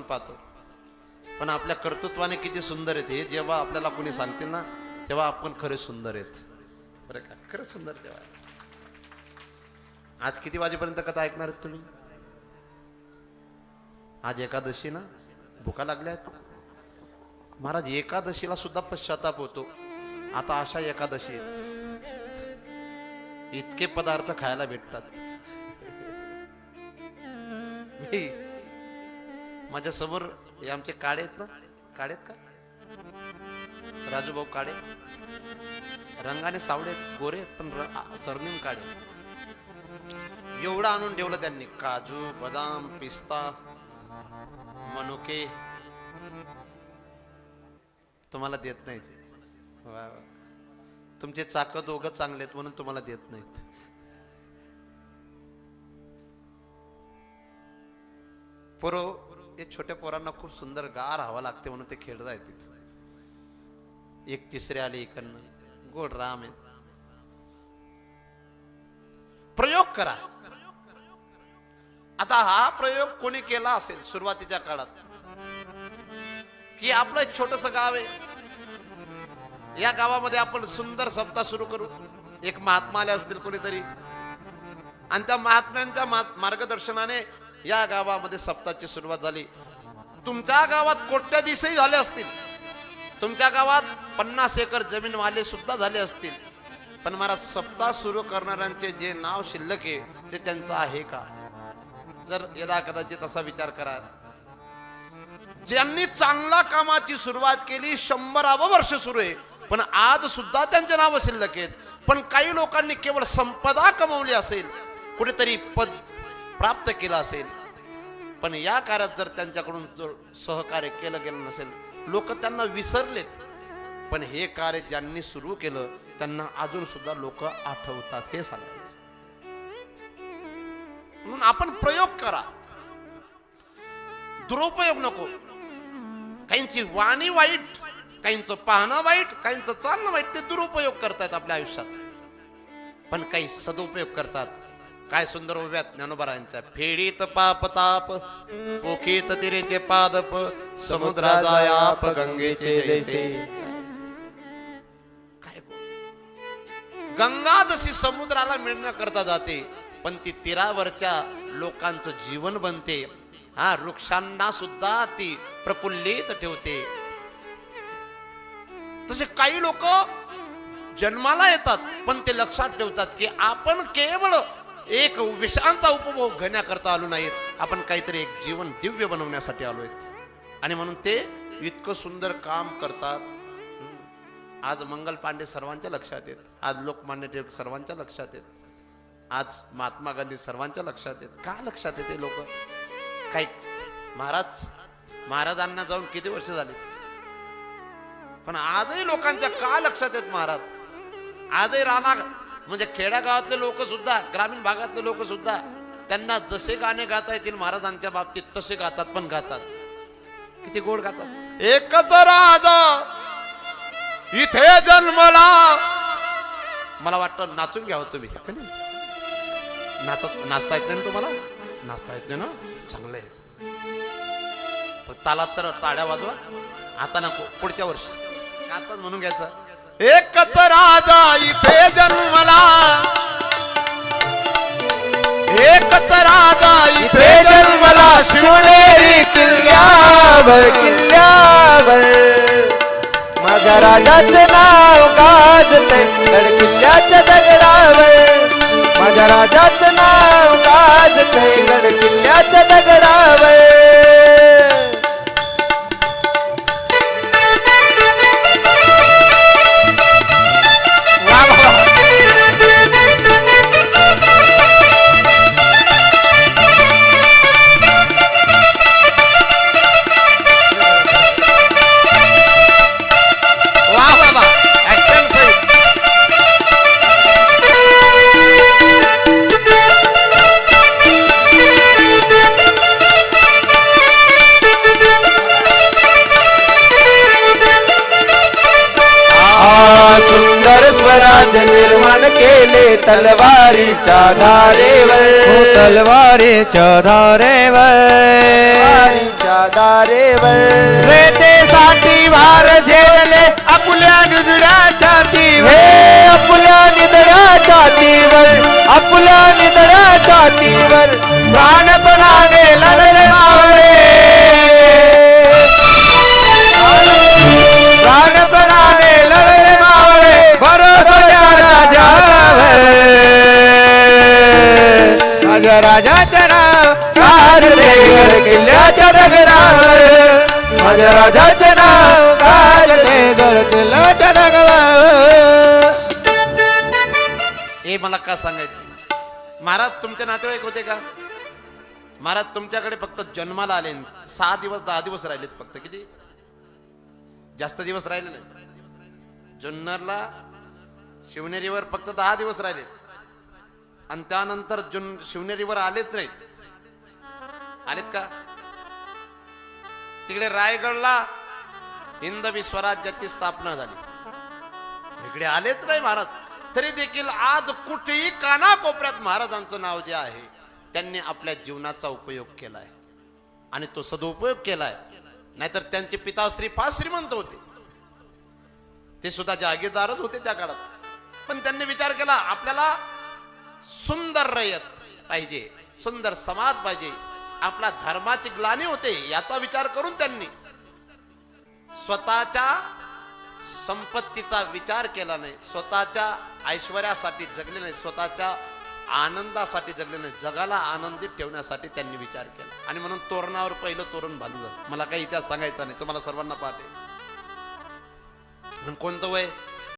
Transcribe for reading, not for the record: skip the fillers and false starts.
पाहतो, पण आपल्या कर्तृत्वाने किती सुंदर आहेत हे जेव्हा आपल्याला कोणी सांगतील ना, तेव्हा आपण खरे सुंदर आहेत बरं का, खरं सुंदर तेव्हा. आज किती वाजेपर्यंत कथा ऐकणार आहेत तुम्ही? आज एकादशी ना, भुका लागल्या आहेत महाराज. एकादशीला सुद्धा पश्चाताप होतो. आता अशा एकादशी आहेत, इतके पदार्थ खायला भेटतात. माझ्या समोर हे आमचे काळे आहेत ना, काळे आहेत का राजूभाऊ? काळे रंगाने सावळे गोरे पण सरनेम काळे. एवढं आणून ठेवलं त्यांनी, काजू बदाम पिस्ता मनुके. तुम्हाला देत नाहीत. तुमचे चाक दोघं चांगले आहेत म्हणून तुम्हाला देत नाहीत. पोरो हे छोट्या पोरांना खूप सुंदर गार हवा लागते म्हणून ते खेळत आहेत तिथे. एक तिसरे आले इकडनं, गोड राम आहे. प्रयोग करा. आता हा प्रयोग कोणी केला असेल सुरुवातीच्या काळात, की आपलं एक छोटस गाव आहे, या गावामध्ये आपण सुंदर सप्ताह सुरू करू. एक महात्मा आले असतील कोणीतरी, आणि त्या महात्म्यांच्या मार्गदर्शनाने या गावामध्ये सप्ताहाची सुरुवात झाली. तुमच्या गावात कोट्याधीशही झाले असतील, तुमच्या गावात 50 एकर जमीन वाले सुद्धा झाले असतील, पण मला सप्ताह सुरू करणाऱ्यांचे जे नाव शिल्लक आहे ते त्यांचं आहे का? जर यदा कदाचित असा विचार करा, ज्यांनी चांगल्या कामाची सुरुवात केली 100वे वर्ष सुरू आहे, पण आज सुद्धा त्यांचे नाव शिल्लक आहेत. पण काही लोकांनी केवळ संपदा कमवली असेल, कुठेतरी पद प्राप्त केलं असेल, पण या कार्यात जर त्यांच्याकडून सहकार्य केलं गेलं नसेल, लोक त्यांना विसरलेत. पण हे कार्य ज्यांनी सुरू केलं त्यांना अजून सुद्धा लोक आठवतात, हे सांगायचं. म्हणून आपण प्रयोग करा, दुरुपयोग नको. काहींची वाणी वाईट, काहींचं पाहणं वाईट, काहींचं चालणं वाईट, ते दुरुपयोग करतात आपल्या आयुष्यात. पण काही सदुपयोग करतात. काय सुंदर उभ्यात ज्ञानोबारायांच्या, फेडीत पाप ताप पोखीत तिरेचे पादप, समुद्रा जायाप गंगेचे जैसे. काय गंगा जशी समुद्राला मिळण्याकरता जाते, पण ती तीरावरच्या लोकांचं जीवन बनते. हा, वृक्षांना सुद्धा ती प्रफुल्लित ठेवते. तसे काही लोक जन्माला येतात, पण ते लक्षात ठेवतात की आपण केवळ एक विषयांचा उपभोग घेण्याकरता आलो नाहीत, आपण काहीतरी एक जीवन दिव्य बनवण्यासाठी आलो आहेत. आणि म्हणून ते इतकं सुंदर काम करतात. आज मंगल पांडे सर्वांच्या लक्षात आहेत, आज लोकमान्य टिळक सर्वांच्या लक्षात आहेत, आज महात्मा गांधी सर्वांच्या लक्षात आहेत. का लक्षात येते लोक? काही महाराजांना जाऊन किती वर्ष झालीत, पण आजही लोकांच्या का लक्षात आहेत महाराज? आजही राहणार म्हणजे खेड्यागावातले लोक सुद्धा, ग्रामीण भागातले लोक सुद्धा, त्यांना जसे गाणे गाता येतील महाराजांच्या बाबतीत तसे गातात, पण गातात. किती गोड गातात. एकच राजा इथे जन्मला. मला वाटतं नाचून घ्यावं तुम्ही. नाचता येत नाही तुम्हाला? नाचता येत नाही ना? चांगलं आहे. तालात तर टाळ्या वाजवा. आता नको, पुढच्या वर्षी आताच म्हणून घ्यायचं. एकच राजा इथे जन्मला, एकच राजा इथे जन्मला, शिवनेरी किल्ल्यावर किल्ल्यावर. माझ्या राजाचं नाव गाजतंय गड किल्ल्याच्या दगडावर. माझ्या राजाचं नाव गाजतंय गड किल्ल्याच्या दगडावर. निर्माण प्राण केले तलवारीच्या धारेवर, तलवारीच्या धारेवर, तलवारीच्या धारेवर. रेतेसाठी भार झेलले आपुल्या निजड्या छातीवर, हे आपुल्या निधड्या छातीवर, आपुल्या निधड्या छातीवर प्राणपणाने लढले मावळे, प्राणपणाने लढले मावळे भरोसा राजावर. माझ्या राजाचं नाव गाजले गड किल्ल्याच्या डगरावर, माझ्या राजाचं नाव गाजले गड किल्ल्याच्या डगरावर. हे मला का सांगायचे महाराज तुमचे नातेवाईक होते का महाराज तुमच्याकडे फक्त जन्माला आले 6 दिवस 10 दिवस राहिलेत फक्त किती जास्त दिवस राहिले नाही जुन्नरला शिवनेरीवर फक्त 10 दिवस राहिलेत आणि त्यानंतर शिवनेरीवर आलेच नाही आलेत का तिकडे रायगडला हिंदवी स्वराज्याची स्थापना झाली इकडे आलेच नाही महाराज तरी देखील आज कुठेही कानाकोपऱ्यात महाराजांचं नाव जे आहे त्यांनी आपल्या जीवनाचा उपयोग केलाय आणि तो सदुपयोग केलाय नाहीतर त्यांचे पिताश्री फार श्रीमंत होते ते सुद्धा जागीरदारच होते त्या काळात पण त्यांनी विचार केला आपल्याला सुंदर रयत पाहिजे सुंदर समाज पाहिजे आपल्या धर्माची ग्लानी होते याचा विचार करून त्यांनी स्वतःच्या संपत्तीचा विचार केला नाही स्वतःच्या ऐश्वर्यासाठी जगले नाही स्वतःच्या आनंदासाठी जगले नाही जगाला आनंदित ठेवण्यासाठी त्यांनी विचार केला आणि म्हणून तोरणावर पहिलं तोरण बांधलं मला काही इतिहास सांगायचा नाही तुम्हाला सर्वांना पाहते कोणतं वय